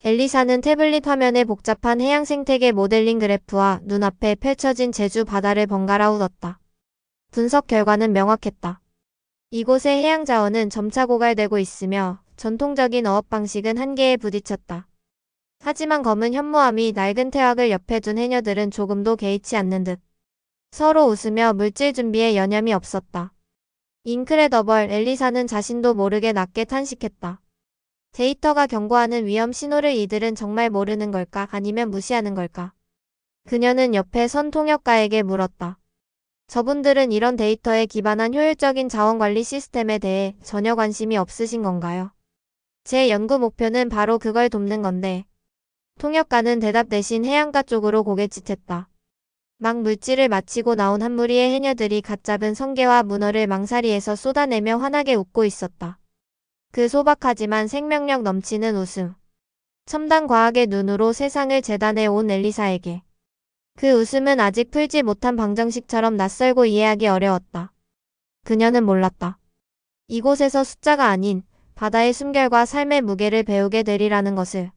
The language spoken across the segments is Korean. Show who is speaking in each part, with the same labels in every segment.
Speaker 1: 엘리사는 태블릿 화면에 복잡한 해양 생태계 모델링 그래프와 눈앞에 펼쳐진 제주 바다를 번갈아 웃었다. 분석 결과는 명확했다. 이곳의 해양 자원은 점차 고갈되고 있으며 전통적인 어업 방식은 한계에 부딪혔다. 하지만 검은 현무암이 낡은 태왁을 옆에 둔 해녀들은 조금도 개의치 않는 듯 서로 웃으며 물질 준비에 여념이 없었다. 인크레더벌 엘리사는 자신도 모르게 낮게 탄식했다. 데이터가 경고하는 위험 신호를 이들은 정말 모르는 걸까 아니면 무시하는 걸까? 그녀는 옆에 선 통역가에게 물었다. 저분들은 이런 데이터에 기반한 효율적인 자원관리 시스템에 대해 전혀 관심이 없으신 건가요? 제 연구 목표는 바로 그걸 돕는 건데. 통역가는 대답 대신 해안가 쪽으로 고개짓했다. 막 물질을 마치고 나온 한 무리의 해녀들이 갓 잡은 성게와 문어를 망사리에서 쏟아내며 환하게 웃고 있었다. 그 소박하지만 생명력 넘치는 웃음. 첨단 과학의 눈으로 세상을 재단해 온 엘리사에게. 그 웃음은 아직 풀지 못한 방정식처럼 낯설고 이해하기 어려웠다. 그녀는 몰랐다. 이곳에서 숫자가 아닌 바다의 숨결과 삶의 무게를 배우게 되리라는 것을.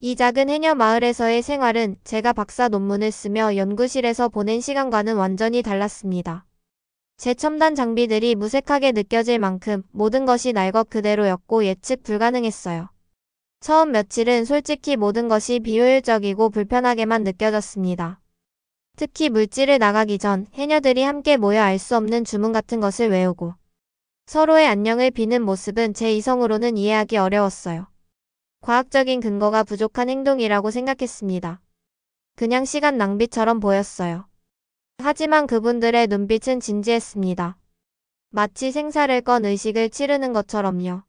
Speaker 1: 이 작은 해녀 마을에서의 생활은 제가 박사 논문을 쓰며 연구실에서 보낸 시간과는 완전히 달랐습니다. 제첨단 장비들이 무색하게 느껴질 만큼 모든 것이 날 것 그대로였고 예측 불가능했어요. 처음 며칠은 솔직히 모든 것이 비효율적이고 불편하게만 느껴졌습니다. 특히 물질을 나가기 전 해녀들이 함께 모여 알 수 없는 주문 같은 것을 외우고 서로의 안녕을 비는 모습은 제 이성으로는 이해하기 어려웠어요. 과학적인 근거가 부족한 행동이라고 생각했습니다. 그냥 시간 낭비처럼 보였어요. 하지만 그분들의 눈빛은 진지했습니다. 마치 생사를 건 의식을 치르는 것처럼요.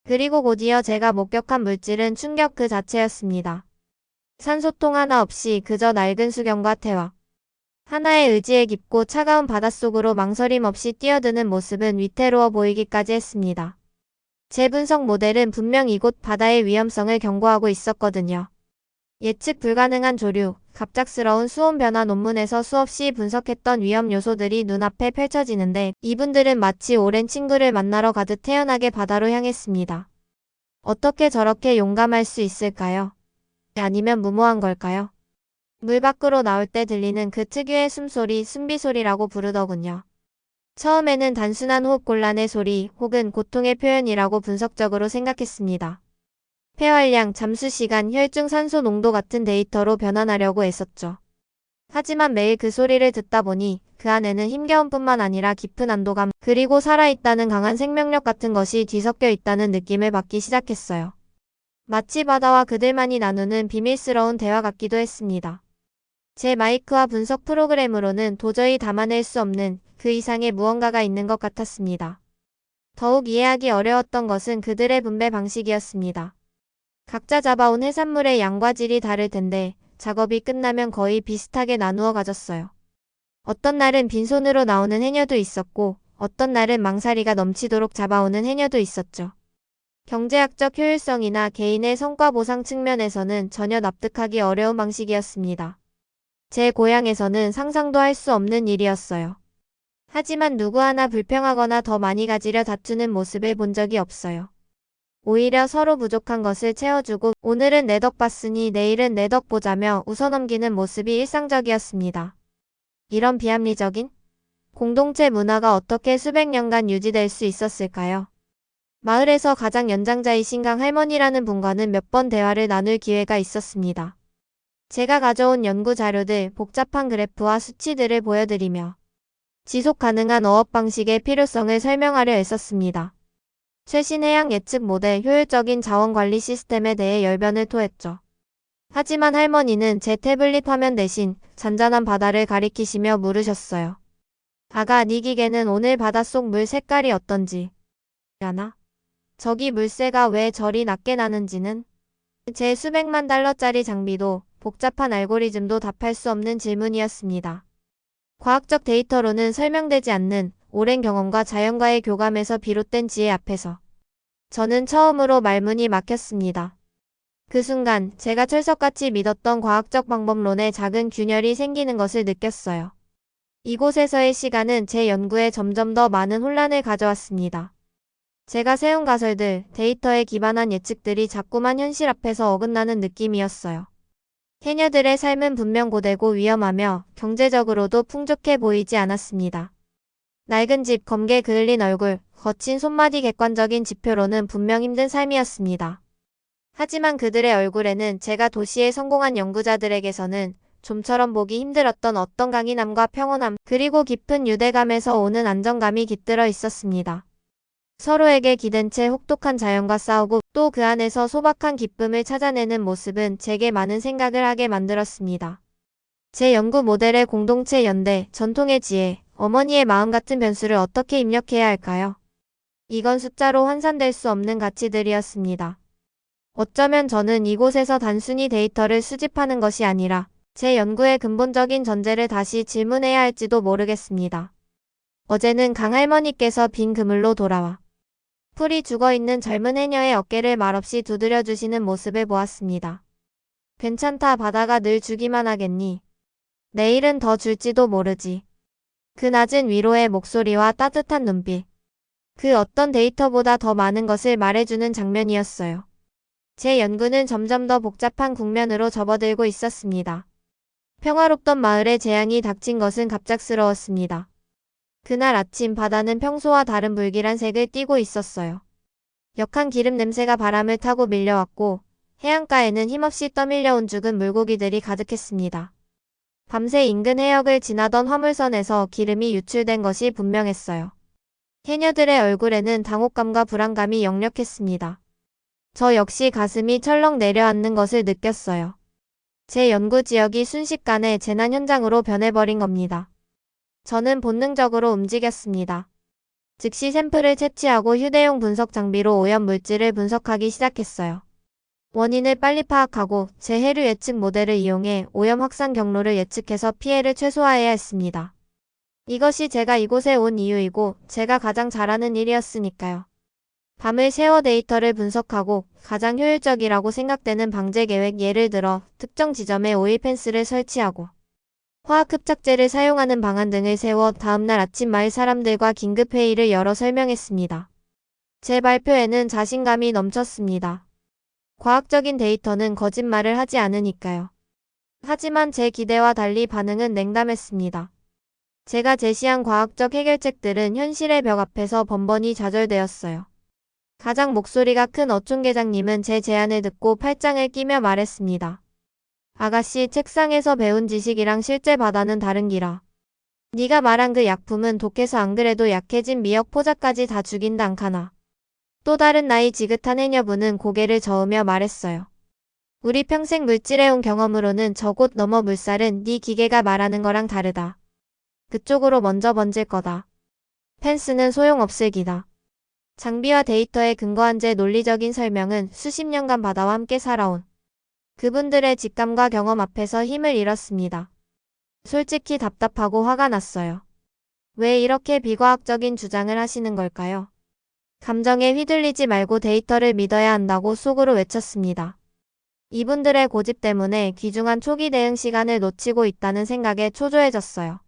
Speaker 1: 그리고 곧이어 제가 목격한 물질은 충격 그 자체였습니다. 산소통 하나 없이 그저 낡은 수경과 태화. 하나의 의지에 깊고 차가운 바닷속으로 망설임 없이 뛰어드는 모습은 위태로워 보이기까지 했습니다. 제 분석 모델은 분명 이곳 바다의 위험성을 경고하고 있었거든요. 예측 불가능한 조류, 갑작스러운 수온 변화 논문에서 수없이 분석했던 위험 요소들이 눈앞에 펼쳐지는데 이분들은 마치 오랜 친구를 만나러 가듯 태연하게 바다로 향했습니다. 어떻게 저렇게 용감할 수 있을까요? 아니면 무모한 걸까요? 물 밖으로 나올 때 들리는 그 특유의 숨소리, 숨비소리라고 부르더군요. 처음에는 단순한 호흡곤란의 소리 혹은 고통의 표현이라고 분석적으로 생각했습니다. 폐활량, 잠수시간, 혈중 산소 농도 같은 데이터로 변환하려고 애썼죠. 하지만 매일 그 소리를 듣다 보니 그 안에는 힘겨움뿐만 아니라 깊은 안도감 그리고 살아있다는 강한 생명력 같은 것이 뒤섞여 있다는 느낌을 받기 시작했어요. 마치 바다와 그들만이 나누는 비밀스러운 대화 같기도 했습니다. 제 마이크와 분석 프로그램으로는 도저히 담아낼 수 없는 그 이상의 무언가가 있는 것 같았습니다. 더욱 이해하기 어려웠던 것은 그들의 분배 방식이었습니다. 각자 잡아온 해산물의 양과 질이 다를 텐데 작업이 끝나면 거의 비슷하게 나누어 가졌어요. 어떤 날은 빈손으로 나오는 해녀도 있었고 어떤 날은 망사리가 넘치도록 잡아오는 해녀도 있었죠. 경제학적 효율성이나 개인의 성과 보상 측면에서는 전혀 납득하기 어려운 방식이었습니다. 제 고향에서는 상상도 할 수 없는 일이었어요. 하지만 누구 하나 불평하거나 더 많이 가지려 다투는 모습을 본 적이 없어요. 오히려 서로 부족한 것을 채워주고 오늘은 내 덕 봤으니 내일은 내 덕 보자며 웃어넘기는 모습이 일상적이었습니다. 이런 비합리적인 공동체 문화가 어떻게 수백 년간 유지될 수 있었을까요? 마을에서 가장 연장자이신 강 할머니라는 분과는 몇 번 대화를 나눌 기회가 있었습니다. 제가 가져온 연구 자료들, 복잡한 그래프와 수치들을 보여드리며 지속 가능한 어업 방식의 필요성을 설명하려 애썼습니다. 최신 해양 예측 모델, 효율적인 자원 관리 시스템에 대해 열변을 토했죠. 하지만 할머니는 제 태블릿 화면 대신 잔잔한 바다를 가리키시며 물으셨어요. 아가, 네 기계는 오늘 바닷속 물 색깔이 어떤지 아나? 저기 물새가 왜 저리 낮게 나는지는? 제 수백만 달러짜리 장비도 복잡한 알고리즘도 답할 수 없는 질문이었습니다. 과학적 데이터로는 설명되지 않는 오랜 경험과 자연과의 교감에서 비롯된 지혜 앞에서 저는 처음으로 말문이 막혔습니다. 그 순간 제가 철석같이 믿었던 과학적 방법론에 작은 균열이 생기는 것을 느꼈어요. 이곳에서의 시간은 제 연구에 점점 더 많은 혼란을 가져왔습니다. 제가 세운 가설들, 데이터에 기반한 예측들이 자꾸만 현실 앞에서 어긋나는 느낌이었어요. 해녀들의 삶은 분명 고되고 위험하며 경제적으로도 풍족해 보이지 않았습니다. 낡은 집, 검게 그을린 얼굴, 거친 손마디 객관적인 지표로는 분명 힘든 삶이었습니다. 하지만 그들의 얼굴에는 제가 도시에 성공한 연구자들에게서는 좀처럼 보기 힘들었던 어떤 강인함과 평온함, 그리고 깊은 유대감에서 오는 안정감이 깃들어 있었습니다. 서로에게 기댄 채 혹독한 자연과 싸우고 또 그 안에서 소박한 기쁨을 찾아내는 모습은 제게 많은 생각을 하게 만들었습니다. 제 연구 모델의 공동체 연대, 전통의 지혜, 어머니의 마음 같은 변수를 어떻게 입력해야 할까요? 이건 숫자로 환산될 수 없는 가치들이었습니다. 어쩌면 저는 이곳에서 단순히 데이터를 수집하는 것이 아니라 제 연구의 근본적인 전제를 다시 질문해야 할지도 모르겠습니다. 어제는 강할머니께서 빈 그물로 돌아와 풀이 죽어있는 젊은 해녀의 어깨를 말없이 두드려 주시는 모습을 보았습니다. 괜찮다, 바다가 늘 주기만 하겠니? 내일은 더 줄지도 모르지. 그 낮은 위로의 목소리와 따뜻한 눈빛. 그 어떤 데이터보다 더 많은 것을 말해주는 장면이었어요. 제 연구는 점점 더 복잡한 국면으로 접어들고 있었습니다. 평화롭던 마을에 재앙이 닥친 것은 갑작스러웠습니다. 그날 아침 바다는 평소와 다른 불길한 색을 띠고 있었어요. 역한 기름 냄새가 바람을 타고 밀려왔고 해안가에는 힘없이 떠밀려온 죽은 물고기들이 가득했습니다. 밤새 인근 해역을 지나던 화물선에서 기름이 유출된 것이 분명했어요. 해녀들의 얼굴에는 당혹감과 불안감이 역력했습니다. 저 역시 가슴이 철렁 내려앉는 것을 느꼈어요. 제 연구 지역이 순식간에 재난 현장으로 변해버린 겁니다. 저는 본능적으로 움직였습니다. 즉시 샘플을 채취하고 휴대용 분석 장비로 오염 물질을 분석하기 시작했어요. 원인을 빨리 파악하고 제 해류 예측 모델을 이용해 오염 확산 경로를 예측해서 피해를 최소화해야 했습니다. 이것이 제가 이곳에 온 이유이고 제가 가장 잘하는 일이었으니까요. 밤을 새워 데이터를 분석하고 가장 효율적이라고 생각되는 방제 계획, 예를 들어 특정 지점에 오일 펜스를 설치하고 화학 흡착제를 사용하는 방안 등을 세워 다음날 아침 마을 사람들과 긴급회의를 열어 설명했습니다. 제 발표에는 자신감이 넘쳤습니다. 과학적인 데이터는 거짓말을 하지 않으니까요. 하지만 제 기대와 달리 반응은 냉담했습니다. 제가 제시한 과학적 해결책들은 현실의 벽 앞에서 번번이 좌절되었어요. 가장 목소리가 큰 어촌계장님은 제 제안을 듣고 팔짱을 끼며 말했습니다. 아가씨, 책상에서 배운 지식이랑 실제 바다는 다른 기라. 네가 말한 그 약품은 독해서 안 그래도 약해진 미역 포자까지 다 죽인다 않카나. 또 다른 나이 지긋한 해녀분은 고개를 저으며 말했어요. 우리 평생 물질해온 경험으로는 저 곳 너머 물살은 네 기계가 말하는 거랑 다르다. 그쪽으로 먼저 번질 거다. 펜스는 소용없을 기다. 장비와 데이터에 근거한 제 논리적인 설명은 수십 년간 바다와 함께 살아온 그분들의 직감과 경험 앞에서 힘을 잃었습니다. 솔직히 답답하고 화가 났어요. 왜 이렇게 비과학적인 주장을 하시는 걸까요? 감정에 휘둘리지 말고 데이터를 믿어야 한다고 속으로 외쳤습니다. 이분들의 고집 때문에 귀중한 초기 대응 시간을 놓치고 있다는 생각에 초조해졌어요.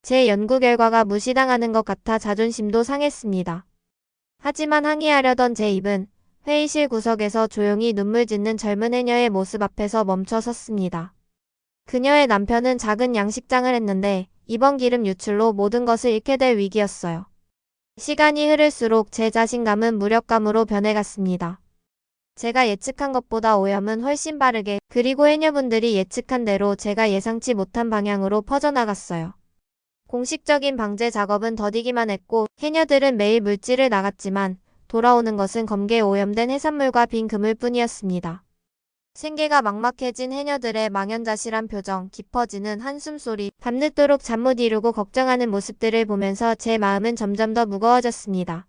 Speaker 1: 제 연구 결과가 무시당하는 것 같아 자존심도 상했습니다. 하지만 항의하려던 제 입은 회의실 구석에서 조용히 눈물 짓는 젊은 해녀의 모습 앞에서 멈춰 섰습니다. 그녀의 남편은 작은 양식장을 했는데 이번 기름 유출로 모든 것을 잃게 될 위기였어요. 시간이 흐를수록 제 자신감은 무력감으로 변해갔습니다. 제가 예측한 것보다 오염은 훨씬 빠르게, 그리고 해녀분들이 예측한 대로 제가 예상치 못한 방향으로 퍼져나갔어요. 공식적인 방제 작업은 더디기만 했고 해녀들은 매일 물질을 나갔지만 돌아오는 것은 검게 오염된 해산물과 빈 그물뿐이었습니다. 생계가 막막해진 해녀들의 망연자실한 표정, 깊어지는 한숨소리, 밤늦도록 잠 못 이루고 걱정하는 모습들을 보면서 제 마음은 점점 더 무거워졌습니다.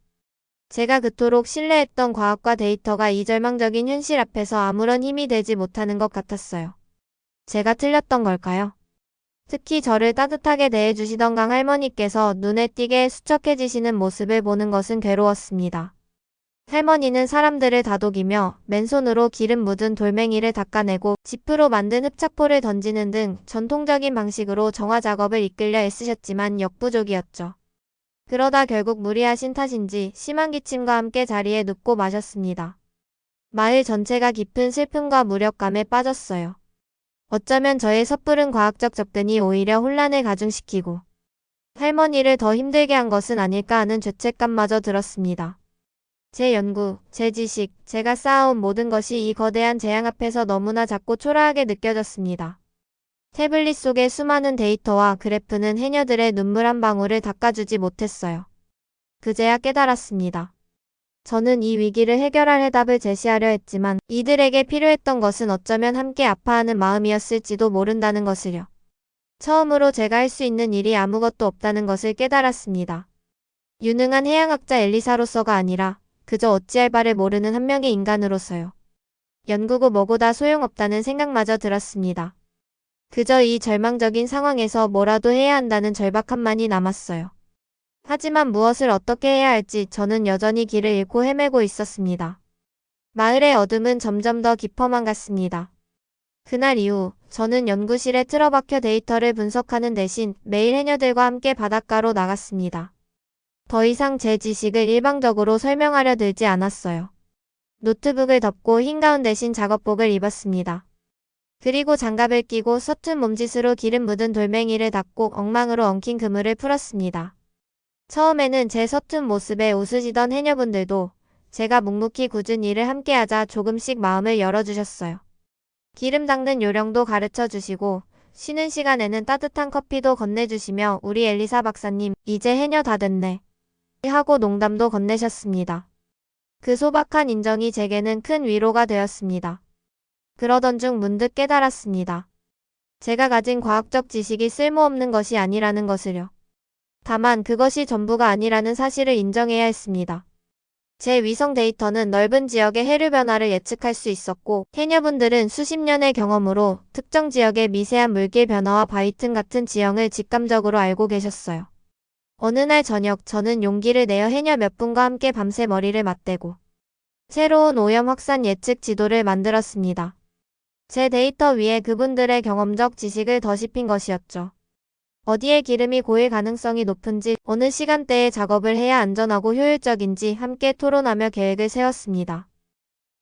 Speaker 1: 제가 그토록 신뢰했던 과학과 데이터가 이 절망적인 현실 앞에서 아무런 힘이 되지 못하는 것 같았어요. 제가 틀렸던 걸까요? 특히 저를 따뜻하게 대해주시던 강할머니께서 눈에 띄게 수척해지시는 모습을 보는 것은 괴로웠습니다. 할머니는 사람들을 다독이며 맨손으로 기름 묻은 돌멩이를 닦아내고 지프로 만든 흡착포를 던지는 등 전통적인 방식으로 정화 작업을 이끌려 애쓰셨지만 역부족이었죠. 그러다 결국 무리하신 탓인지 심한 기침과 함께 자리에 눕고 마셨습니다. 마을 전체가 깊은 슬픔과 무력감에 빠졌어요. 어쩌면 저의 섣부른 과학적 접근이 오히려 혼란을 가중시키고 할머니를 더 힘들게 한 것은 아닐까 하는 죄책감마저 들었습니다. 제 연구, 제 지식, 제가 쌓아온 모든 것이 이 거대한 재앙 앞에서 너무나 작고 초라하게 느껴졌습니다. 태블릿 속의 수많은 데이터와 그래프는 해녀들의 눈물 한 방울을 닦아주지 못했어요. 그제야 깨달았습니다. 저는 이 위기를 해결할 해답을 제시하려 했지만 이들에게 필요했던 것은 어쩌면 함께 아파하는 마음이었을지도 모른다는 것을요. 처음으로 제가 할 수 있는 일이 아무것도 없다는 것을 깨달았습니다. 유능한 해양학자 엘리사로서가 아니라 그저 어찌할 바를 모르는 한 명의 인간으로서요. 연구고 뭐고 다 소용없다는 생각마저 들었습니다. 그저 이 절망적인 상황에서 뭐라도 해야 한다는 절박함만이 남았어요. 하지만 무엇을 어떻게 해야 할지 저는 여전히 길을 잃고 헤매고 있었습니다. 마을의 어둠은 점점 더 깊어만 갔습니다. 그날 이후 저는 연구실에 틀어박혀 데이터를 분석하는 대신 매일 해녀들과 함께 바닷가로 나갔습니다. 더 이상 제 지식을 일방적으로 설명하려 들지 않았어요. 노트북을 덮고 흰 가운 대신 작업복을 입었습니다. 그리고 장갑을 끼고 서툰 몸짓으로 기름 묻은 돌멩이를 닦고 엉망으로 엉킨 그물을 풀었습니다. 처음에는 제 서툰 모습에 웃으시던 해녀분들도 제가 묵묵히 굳은 일을 함께하자 조금씩 마음을 열어주셨어요. 기름 닦는 요령도 가르쳐 주시고 쉬는 시간에는 따뜻한 커피도 건네주시며 우리 엘리사 박사님 이제 해녀 다 됐네 하고 농담도 건네셨습니다. 그 소박한 인정이 제게는 큰 위로가 되었습니다. 그러던 중 문득 깨달았습니다. 제가 가진 과학적 지식이 쓸모없는 것이 아니라는 것을요. 다만 그것이 전부가 아니라는 사실을 인정해야 했습니다. 제 위성 데이터는 넓은 지역의 해류 변화를 예측할 수 있었고 해녀분들은 수십 년의 경험으로 특정 지역의 미세한 물길 변화와 바위틈 같은 지형을 직감적으로 알고 계셨어요. 어느 날 저녁 저는 용기를 내어 해녀 몇 분과 함께 밤새 머리를 맞대고 새로운 오염 확산 예측 지도를 만들었습니다. 제 데이터 위에 그분들의 경험적 지식을 더씹힌 것이었죠. 어디에 기름이 고일 가능성이 높은지, 어느 시간대에 작업을 해야 안전하고 효율적인지 함께 토론하며 계획을 세웠습니다.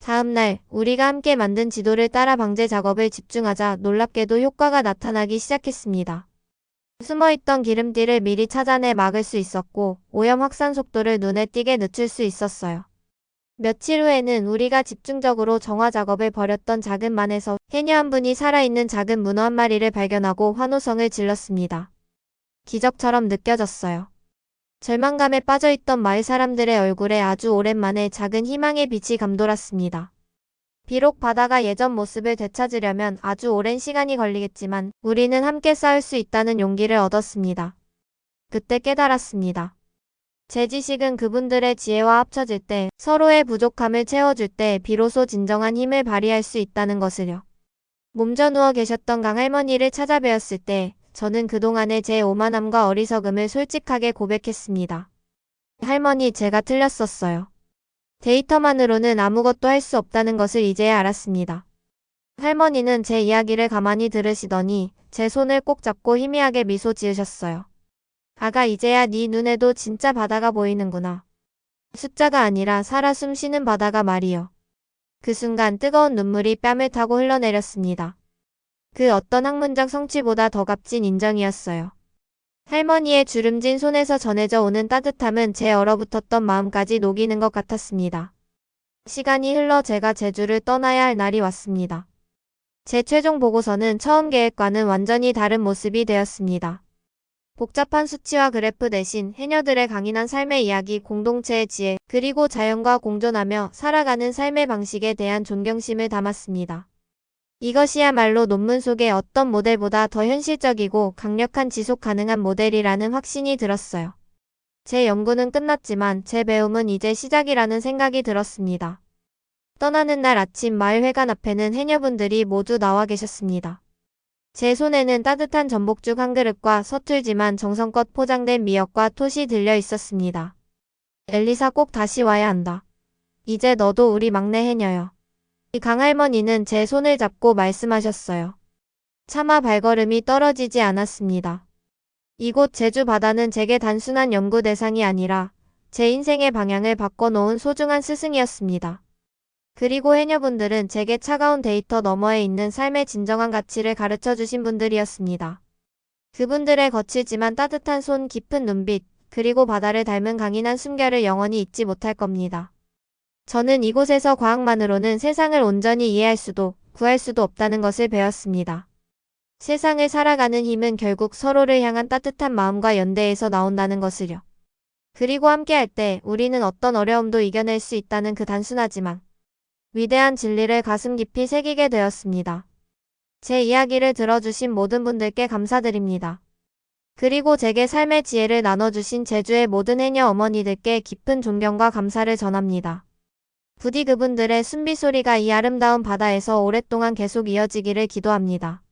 Speaker 1: 다음 날 우리가 함께 만든 지도를 따라 방제 작업을 집중하자 놀랍게도 효과가 나타나기 시작했습니다. 숨어있던 기름띠를 미리 찾아내 막을 수 있었고 오염 확산 속도를 눈에 띄게 늦출 수 있었어요. 며칠 후에는 우리가 집중적으로 정화 작업을 벌였던 작은 만에서 해녀 한 분이 살아있는 작은 문어 한 마리를 발견하고 환호성을 질렀습니다. 기적처럼 느껴졌어요. 절망감에 빠져있던 마을 사람들의 얼굴에 아주 오랜만에 작은 희망의 빛이 감돌았습니다. 비록 바다가 예전 모습을 되찾으려면 아주 오랜 시간이 걸리겠지만 우리는 함께 싸울 수 있다는 용기를 얻었습니다. 그때 깨달았습니다. 제 지식은 그분들의 지혜와 합쳐질 때, 서로의 부족함을 채워줄 때 비로소 진정한 힘을 발휘할 수 있다는 것을요. 몸져 누워 계셨던 강할머니를 찾아뵈었을 때 저는 그동안의 제 오만함과 어리석음을 솔직하게 고백했습니다. 할머니, 제가 틀렸었어요. 데이터만으로는 아무것도 할 수 없다는 것을 이제야 알았습니다. 할머니는 제 이야기를 가만히 들으시더니 제 손을 꼭 잡고 희미하게 미소 지으셨어요. 아가, 이제야 네 눈에도 진짜 바다가 보이는구나. 숫자가 아니라 살아 숨쉬는 바다가 말이요. 그 순간 뜨거운 눈물이 뺨을 타고 흘러내렸습니다. 그 어떤 학문적 성취보다 더 값진 인정이었어요. 할머니의 주름진 손에서 전해져 오는 따뜻함은 제 얼어붙었던 마음까지 녹이는 것 같았습니다. 시간이 흘러 제가 제주를 떠나야 할 날이 왔습니다. 제 최종 보고서는 처음 계획과는 완전히 다른 모습이 되었습니다. 복잡한 수치와 그래프 대신 해녀들의 강인한 삶의 이야기, 공동체의 지혜, 그리고 자연과 공존하며 살아가는 삶의 방식에 대한 존경심을 담았습니다. 이것이야말로 논문 속의 어떤 모델보다 더 현실적이고 강력한 지속 가능한 모델이라는 확신이 들었어요. 제 연구는 끝났지만 제 배움은 이제 시작이라는 생각이 들었습니다. 떠나는 날 아침 마을 회관 앞에는 해녀분들이 모두 나와 계셨습니다. 제 손에는 따뜻한 전복죽 한 그릇과 서툴지만 정성껏 포장된 미역과 톳이 들려 있었습니다. 엘리사, 꼭 다시 와야 한다. 이제 너도 우리 막내 해녀여. 이 강할머니는 제 손을 잡고 말씀하셨어요. 차마 발걸음이 떨어지지 않았습니다. 이곳 제주 바다는 제게 단순한 연구 대상이 아니라 제 인생의 방향을 바꿔놓은 소중한 스승이었습니다. 그리고 해녀분들은 제게 차가운 데이터 너머에 있는 삶의 진정한 가치를 가르쳐 주신 분들이었습니다. 그분들의 거칠지만 따뜻한 손, 깊은 눈빛, 그리고 바다를 닮은 강인한 숨결을 영원히 잊지 못할 겁니다. 저는 이곳에서 과학만으로는 세상을 온전히 이해할 수도, 구할 수도 없다는 것을 배웠습니다. 세상을 살아가는 힘은 결국 서로를 향한 따뜻한 마음과 연대에서 나온다는 것을요. 그리고 함께할 때 우리는 어떤 어려움도 이겨낼 수 있다는 그 단순하지만 위대한 진리를 가슴 깊이 새기게 되었습니다. 제 이야기를 들어주신 모든 분들께 감사드립니다. 그리고 제게 삶의 지혜를 나눠주신 제주의 모든 해녀 어머니들께 깊은 존경과 감사를 전합니다. 부디 그분들의 숨비소리가 이 아름다운 바다에서 오랫동안 계속 이어지기를 기도합니다.